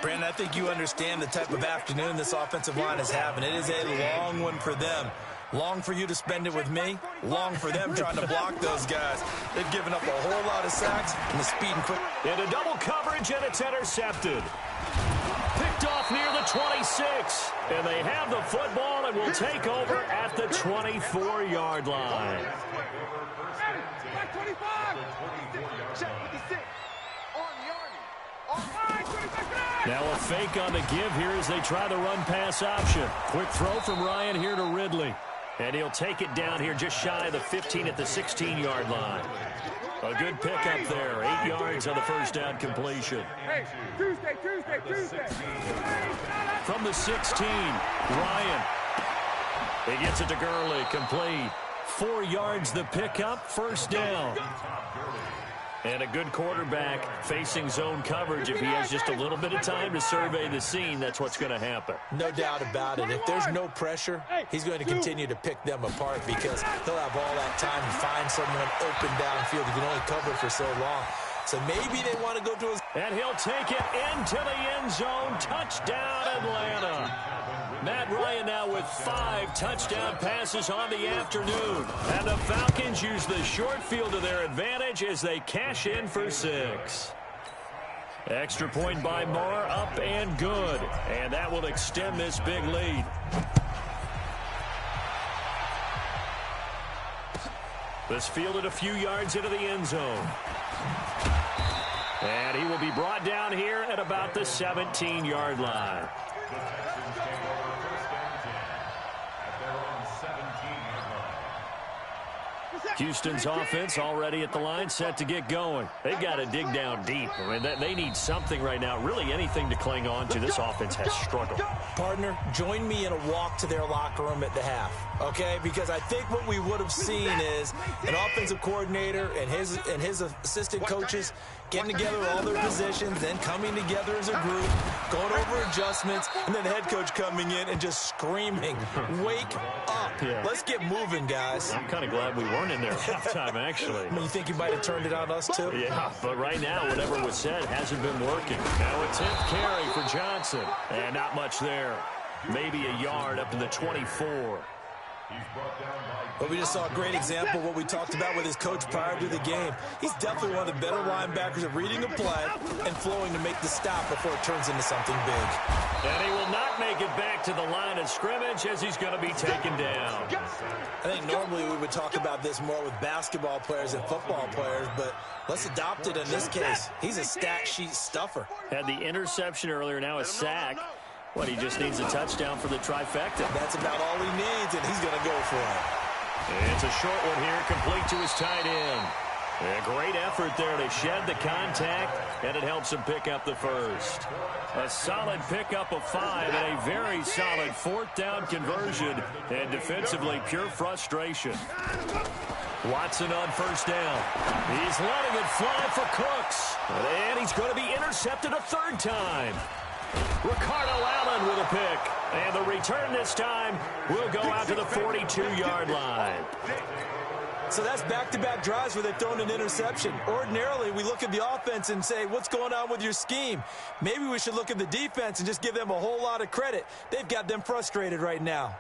Brandon, I think you understand the type of afternoon this offensive line is having. It is a long one for them. Long for you to spend it with me. Long for them trying to block those guys. They've given up a whole lot of sacks and the speed and quick. Into double coverage, and it's intercepted. Picked off near the 26. And they have the football and will take over at the 24-yard line. Back 25. Check 56. Now a fake on the give here as they try the run-pass option. Quick throw from Ryan here to Ridley. And he'll take it down here just shy of the 15 at the 16-yard line. A good pickup there. 8 yards on the first down completion. Hey, Tuesday. From the 16, Ryan. He gets it to Gurley, complete. 4 yards the pickup, first down. And a good quarterback facing zone coverage. If he has just a little bit of time to survey the scene, that's what's going to happen. No doubt about it. If there's no pressure, he's going to continue to pick them apart because he'll have all that time to find someone open downfield. He can only cover for so long. So maybe they want to go to his... And he'll take it into the end zone. Touchdown, Atlanta. Matt Ryan now with 5 touchdown passes on the afternoon. And the Falcons use the short field to their advantage as they cash in for 6. Extra point by Moore, up and good. And that will extend this big lead. This fielded a few yards into the end zone. And he will be brought down here at about the 17-yard line. Houston's offense already at the line, set to get going. They've got to dig down deep. I mean, they need something right now, really anything to cling on to. This offense has struggled. Partner, join me in a walk to their locker room at the half, okay? Because I think what we would have seen is an offensive coordinator and his assistant coaches getting together all their positions, then coming together as a group, going over adjustments, and then the head coach coming in and just screaming, wake up. Yeah. Let's get moving, guys. I'm kind of glad we weren't in there at halftime, actually. I mean, you think you might have turned it on us, too? Yeah, but right now, whatever was said hasn't been working. Now a 10th carry for Johnson, and not much there. Maybe a yard up to the 24. But we just saw a great example of what we talked about with his coach prior to the game. He's definitely one of the better linebackers at reading a play and flowing to make the stop before it turns into something big. And he will not make it back to the line of scrimmage as he's going to be taken down. I think normally we would talk about this more with basketball players and football players, but let's adopt it in this case. He's a stat sheet stuffer. Had the interception earlier, now a sack. He just needs a touchdown for the trifecta. That's about all he needs, and he's going to go for it. It's a short one here, complete to his tight end. A great effort there to shed the contact, and it helps him pick up the first. A solid pickup of 5 and a very solid 4th down conversion, and defensively pure frustration. Watson on first down. He's letting it fly for Cooks, and he's going to be intercepted a 3rd time. Ricardo Allen with a pick. And the return this time will go out to the 42-yard line. So that's back-to-back drives where they've thrown an interception. Ordinarily, we look at the offense and say, what's going on with your scheme? Maybe we should look at the defense and just give them a whole lot of credit. They've got them frustrated right now.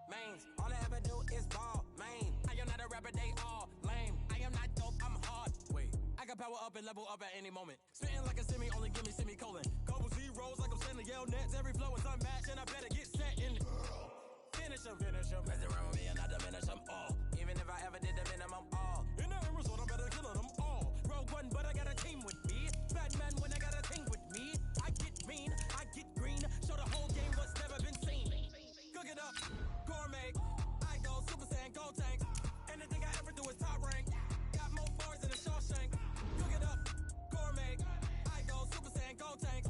mains. All I ever do is ball, man. I am not a rapper, they all lame. I am not dope, I'm hard. Wait, I can power up and level up at any moment. Spitting like a semi, only give me semicolon. Couple zeros like I'm sending yell nets. Every flow is unmatched, and I better get set in. Finish them. Mess around with me and I diminish them all. Even if I ever did the minimum all. In the result, I'm better killing them all. Rogue one, but I got a team with me. Batman when I got a thing with me. I get mean, I get green. Show the whole game what's never been seen. Cook it up, gourmet. I go Super Saiyan, gold tank. Anything I ever do is top rank. Got more bars than a Shawshank. Cook it up, gourmet. I go Super Saiyan, gold tank.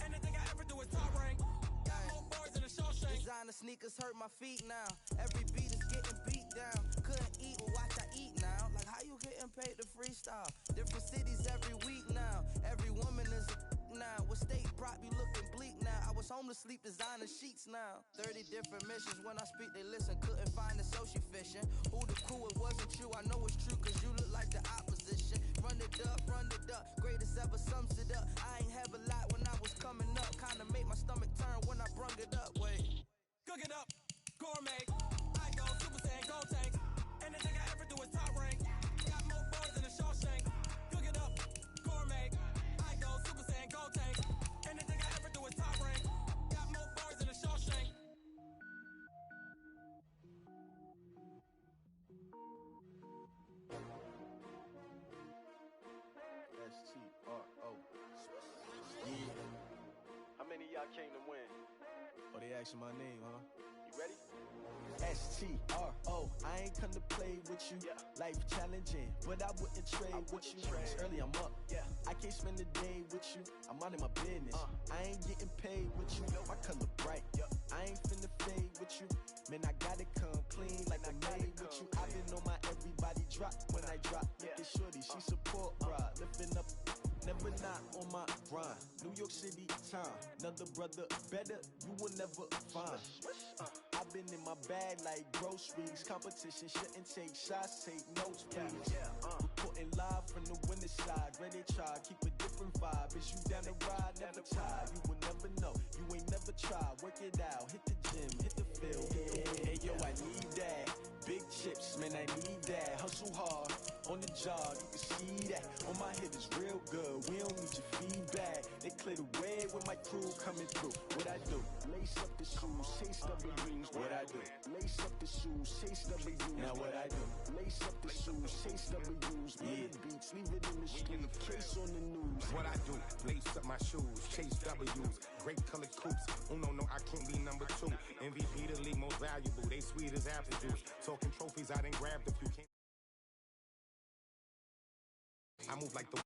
Anything I ever do is top rank. Got more bars than a Shawshank. Designer sneakers hurt my feet now. Every beat is getting beat down. Couldn't eat, but watch I eat now. Like how you getting paid to freestyle? Different cities every week now. Every woman is a now. What state prop be looking bleak now? I was home to sleep, designer sheets now. 30 different missions. When I speak, they listen. Couldn't find the social fishing. Who the crew? It wasn't you. I know it's true, cause you look like the opposition. Run it up. Greatest ever sums it up. I ain't have a lot when I was coming up. Kinda made my stomach turn when I brung it up. Wait. Cook it up, gourmet. I go Super Saiyan, gold tank. Anything I ever do is top rank. Got more bars than a Shawshank. Cook it up, gourmet. I go Super Saiyan, gold tank. Anything I ever do is top rank. Got more bars than a Shawshank. S-T-R-O. Yeah. How many of y'all came to win? Oh, they asking my name, huh? You ready? S-T-R-O. I ain't come to play with you. Yeah. Life challenging, but I wouldn't trade with you. It's early, I'm up. Yeah. I can't spend the day with you. I'm out of my business. I ain't getting paid with you. My color bright. I ain't finna fade with you. Man, I gotta come clean like I made with you. I've been on my everybody drop when I drop. Look at shorty, she support ride. Lifting up, never not on my grind. New York City time. Another brother better, you will never find. I've been in my bag like groceries. Competition shouldn't take shots, take notes, please. Reporting live from the winning side. Ready to try, keep a different vibe. Is you down the ride, never tired. You will never know, you ain't never tried. Work it out, hit the gym, hit the field. Hey yo, I need that. Big chips, man, I need that. Hustle hard, on the job, you can see that. On my head is real good, we don't need your feedback. They clear the way with my crew coming through. What I do? Lace up the shoes, chase W's. What I do? Lace up the shoes, chase W's. Now what I do? Lace up the shoes, chase W's. Yeah. Beats, leave it in the street, case on the news. What I do? Lace up my shoes, chase W's. Great colored coops. Oh no, I can't be number 2. MVP the league most valuable. They sweet as apple juice. Talking trophies, I done grabbed a few. I move like the